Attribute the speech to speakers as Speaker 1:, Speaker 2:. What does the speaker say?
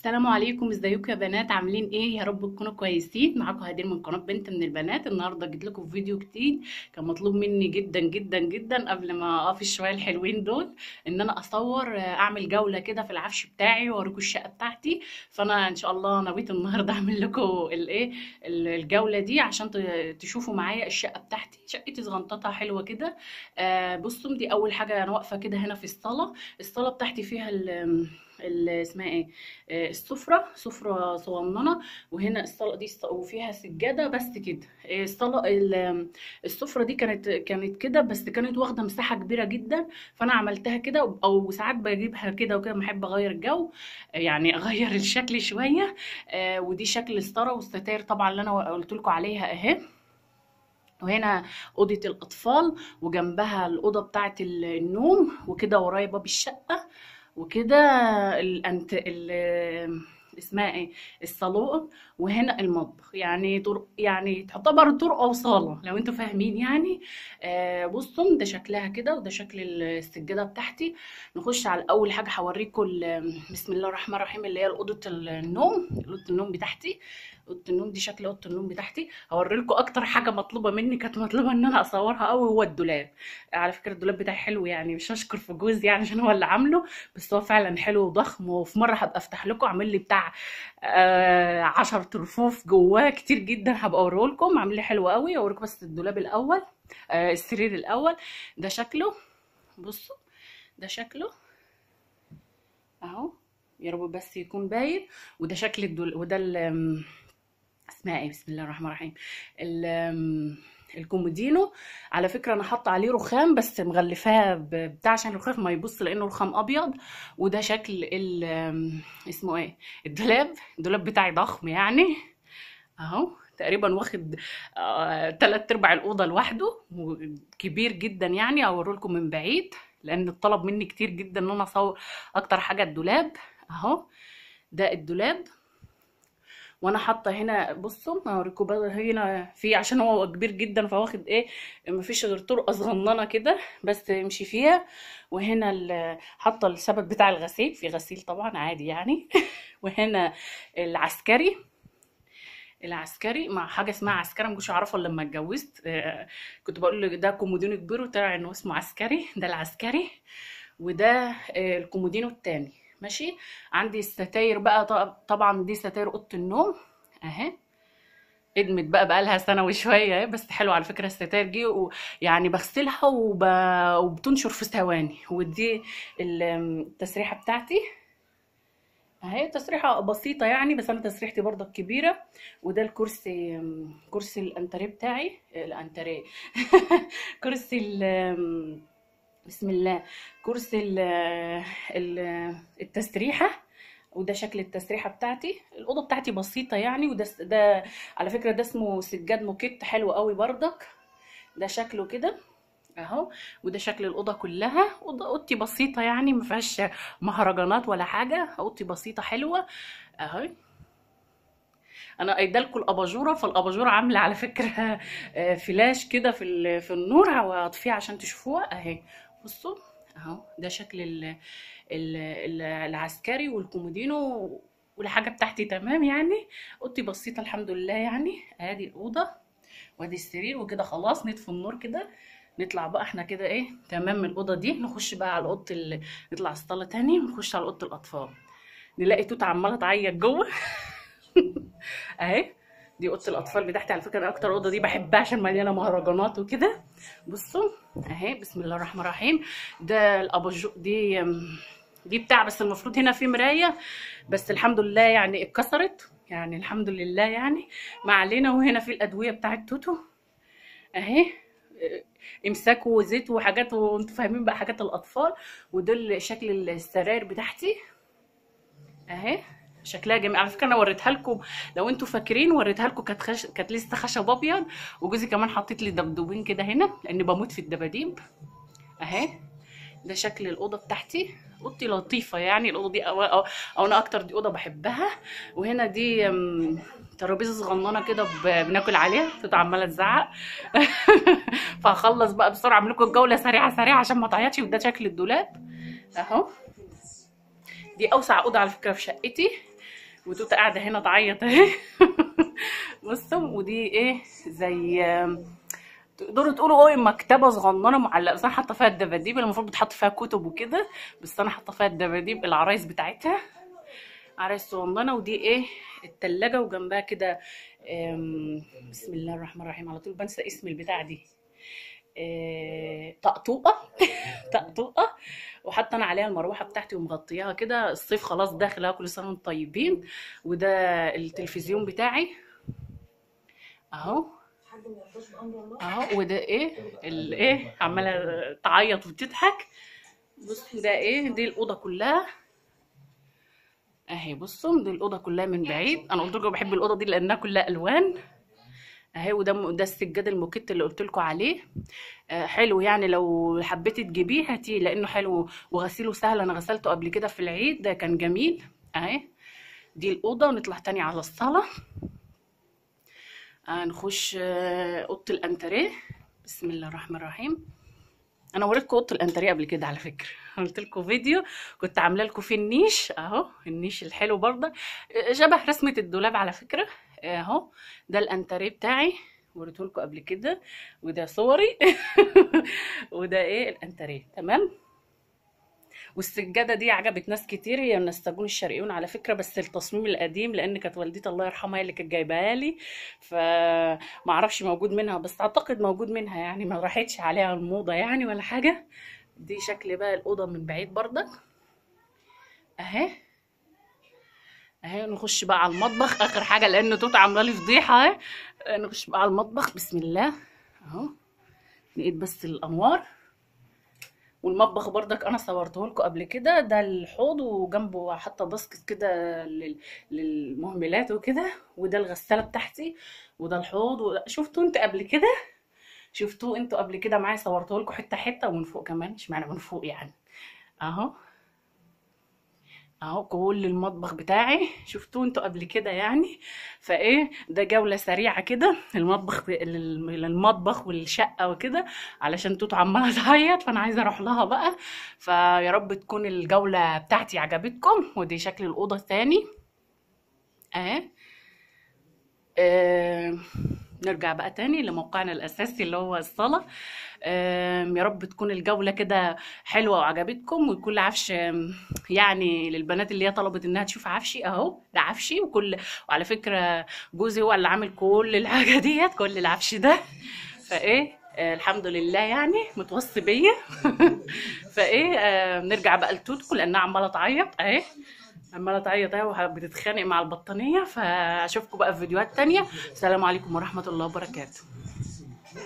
Speaker 1: السلام عليكم، ازيكم يا بنات؟ عاملين ايه؟ يا رب تكونوا كويسين. معاكم هدير من قناه بنت من البنات. النهارده جيت لكم في فيديو جديد. كان مطلوب مني جدا جدا جدا قبل ما اقف شويه الحلوين دول ان انا اصور، اعمل جوله كده في العفش بتاعي واوريكم الشقه بتاعتي. فانا ان شاء الله نويت النهارده اعمل لكم الايه الجوله دي عشان تشوفوا معايا الشقه بتاعتي. شقتي صغنطتها حلوه كده. بصوا، دي اول حاجه انا واقفه كده هنا في الصاله. الصاله بتاعتي فيها اسمها ايه، سفرة صغننة. وهنا الصالة دي وفيها سجادة بس كده. السفرة دي كانت كده، بس كانت واخدة مساحة كبيرة جدا. فأنا عملتها كده، أو ساعات بجيبها كده وكده، بحب أغير الجو، يعني أغير الشكل شوية. ودي شكل الستارة والستاير طبعا اللي أنا قلت لكم عليها أهي. وهنا أوضة الأطفال، وجنبها الأوضة بتاعة النوم، وكده ورايا باب الشقة، وكده اسمها ايه، الصالون. وهنا المطبخ، يعني يعني تعتبر طرقه وصاله لو انتوا فاهمين يعني. بصوا، ده شكلها كده، وده شكل السجاده بتاعتي. نخش على اول حاجه هوريكم بسم الله الرحمن الرحيم، اللي هي اوضه النوم. اوضه النوم بتاعتي، اوضه النوم دي شكل اوضه النوم بتاعتي. هوري لكم اكتر حاجه مطلوبه مني، كانت مطلوبه ان انا اصورها قوي، هو الدولاب. على فكره الدولاب بتاعي حلو، يعني مش هشكر في جوزي يعني عشان هو اللي عامله، بس هو فعلا حلو وضخم. وفي مره هبقى افتح لكم، اعمل لي بتاع 10 رفوف جواه كتير جدا، هبقى اوريه لكم. عامل لي حلو قوي. اوريكم بس الدولاب الاول، السرير الاول. ده شكله، بصوا، ده شكله اهو. يا رب بس يكون باين. وده شكل وده اسمها ايه، بسم الله الرحمن الرحيم، الكومودينو. على فكره انا حاطه عليه رخام، بس مغلفاه بتاع عشان الرخام ما يبص، لانه رخام ابيض. وده شكل اسمه ايه، الدولاب بتاعي ضخم يعني اهو. تقريبا واخد تلات ارباع الاوضه لوحده، وكبير جدا يعني. اوريه لكم من بعيد لان الطلب مني كتير جدا ان انا اصور اكتر حاجه الدولاب اهو. ده الدولاب. وانا حاطه هنا، بصوا هوريكم بقى، هنا في عشان هو كبير جدا فواخد ايه، مفيش غير طرقه صغننه كده بس يمشي فيها. وهنا حاطه السبت بتاع الغسيل، في غسيل طبعا عادي يعني. وهنا العسكري، مع حاجه اسمها عسكري، ما كنتش اعرفه الا لما اتجوزت. كنت بقول له ده كومودينو كبير، وطلع انه اسمه عسكري. ده العسكري. وده الكومودينو التاني. ماشي. عندي الستاير بقى، طبعا دي ستاير اوضه النوم اهي. ادمت بقى لها سنه وشويه اهي، بس حلوه على فكره الستاير دي، ويعني بغسلها وبتنشر في ثواني. ودي التسريحه بتاعتي اهي، تسريحه بسيطه يعني، بس انا تسريحتي برضه كبيره. وده الكرسي، كرسي الانتريه بتاعي، الانتريه. كرسي بسم الله، كرسي التسريحه. وده شكل التسريحه بتاعتي. الاوضه بتاعتي بسيطه يعني. ده على فكره ده اسمه سجاد موكيت، حلو قوي بردك. ده شكله كده اهو. وده شكل الاوضه كلها. اوضتي بسيطه يعني، ما فيهاش مهرجانات ولا حاجه. اوضتي بسيطه حلوه اهو. انا قايده لكم الاباجوره، فالاباجوره عامله على فكره فلاش كده في النور، هطفيه عشان تشوفوها اهي. بصوا اهو. ده شكل العسكري والكومودينو، والحاجه بتاعتي تمام يعني. اوضتي بسيطه الحمد لله يعني. ادي الاوضه، وادي السرير، وكده خلاص نطفي النور كده. نطلع بقى احنا كده ايه، تمام من الاوضه دي. نخش بقى على اوضه نطلع الصاله تاني، ونخش على اوضه الاطفال. نلاقي توت عماله تعيط جوه. اهي. دي اوضه الاطفال بتاعتي. على فكره انا اكتر اوضه دي بحبها عشان مليانه مهرجانات وكده. بصوا اهي، بسم الله الرحمن الرحيم. ده الاباجو دي بتاع، بس المفروض هنا في مرايه، بس الحمد لله يعني اتكسرت يعني، الحمد لله يعني، ما علينا. وهنا في الادويه بتاعت توتو اهي، امساك وزيت وحاجات، وانتوا فاهمين بقى حاجات الاطفال. ودول شكل السراير بتاعتي اهي. شكلها جميل على فكره. انا وريتها لكم لو انتوا فاكرين، وريتها لكم، كانت لسه خشب ابيض. وجوزي كمان حطيت لي دبدوبين كده هنا، لاني بموت في الدباديب اهي. ده شكل الاوضه بتاعتي. اوضتي لطيفه يعني الاوضه دي، أو انا اكتر دي اوضه بحبها. وهنا دي ترابيزه صغننه كده بناكل عليها. توت عماله تزعق. فهخلص بقى بسرعه، اعمل لكم الجوله سريعه سريعه عشان ما تعيطش. وده شكل الدولاب اهو. دي اوسع اوضه على فكره في شقتي. وتوته قاعده هنا تعيط اهي. بصوا، ودي ايه زي تقدروا تقولوا ايه مكتبه صغننه معلقه، بس انا حاطه فيها الدباديب اللي المفروض بتحط فيها كتب وكده، بس انا حاطه فيها الدباديب العرايس بتاعتها، عرايس صغننه. ودي ايه التلاجة، وجنبها كده بسم الله الرحمن الرحيم، على طول بنسى اسم البتاع دي، طقطوقه. طقطوقه. وحاطه انا عليها المروحه بتاعتي ومغطياها كده، الصيف خلاص داخل، كل سنه وانتم طيبين. وده التلفزيون بتاعي اهو. اهو. وده ايه الايه عماله تعيط وتضحك. بصوا ده ايه، دي الاوضه كلها اهي. بصوا دي الاوضه كلها من بعيد، انا قلت لكم بحب الاوضه دي لانها كلها الوان اهي. وده السجاد الموكيت اللي قلت لكم عليه، حلو يعني، لو حبيتي تجيبيه هاتيه لانه حلو وغسيله سهل، انا غسلته قبل كده في العيد، ده كان جميل اهي. دي الاوضه. ونطلع تاني على الصاله، نخش اوضه الانتريه. بسم الله الرحمن الرحيم. انا وريتكم اوضه الانتريه قبل كده على فكره، عملت لكم فيديو كنت عامله لكم فيه النيش اهو، النيش الحلو برضه شبه رسمه الدولاب على فكره اهو. ده الانتريه بتاعي وريته لكم قبل كده، وده صوري. وده ايه الانتريه تمام. والسجاده دي عجبت ناس كتير، هي من النساجون الشرقيون على فكره، بس التصميم القديم لان كانت والدتي الله يرحمها هي اللي كانت جايباها لي، فما اعرفش موجود منها، بس اعتقد موجود منها يعني، ما راحتش عليها الموضه يعني ولا حاجه. دي شكل بقى الاوضه من بعيد برضك اهي. اهي نخش بقى على المطبخ اخر حاجه لان توت عامله لي فضيحه اهي. نخش بقى على المطبخ بسم الله اهو. نقيد بس الانوار. والمطبخ برضك انا صورته لكم قبل كده، ده الحوض وجنبه حاطه باسكت كده للمهملات وكده، وده الغساله بتاعتي، وده الحوض. شفتوا انتوا قبل كده، شفتوه انتوا قبل كده معايا، صورته لكم حته حته ومن فوق كمان، اشمعنى من فوق يعني اهو. اهو كل المطبخ بتاعي شفتوه انتوا قبل كده يعني. فايه ده جولة سريعة كده للمطبخ والشقة وكده، علشان توتو عمالة تعيط فانا عايزة اروح لها بقى. فيا رب تكون الجولة بتاعتي عجبتكم. ودي شكل الأوضة الثاني اهي. نرجع بقى تاني لموقعنا الأساسي اللي هو الصالة. يا رب تكون الجولة كده حلوة وعجبتكم، ويكون عفش يعني للبنات اللي هي طلبت انها تشوف عفشي اهو. ده عفشي وعلى فكرة جوزي هو اللي عامل كل الحاجة ديت، كل العفش ده. فايه الحمد لله يعني متوصي بيا. فايه نرجع بقى لتوتو لانها عمالة تعيط اهي، عمالة تعيط اهي وبتتخانق مع البطانية. فاشوفكم بقى في فيديوهات تانية. السلام عليكم ورحمة الله وبركاته.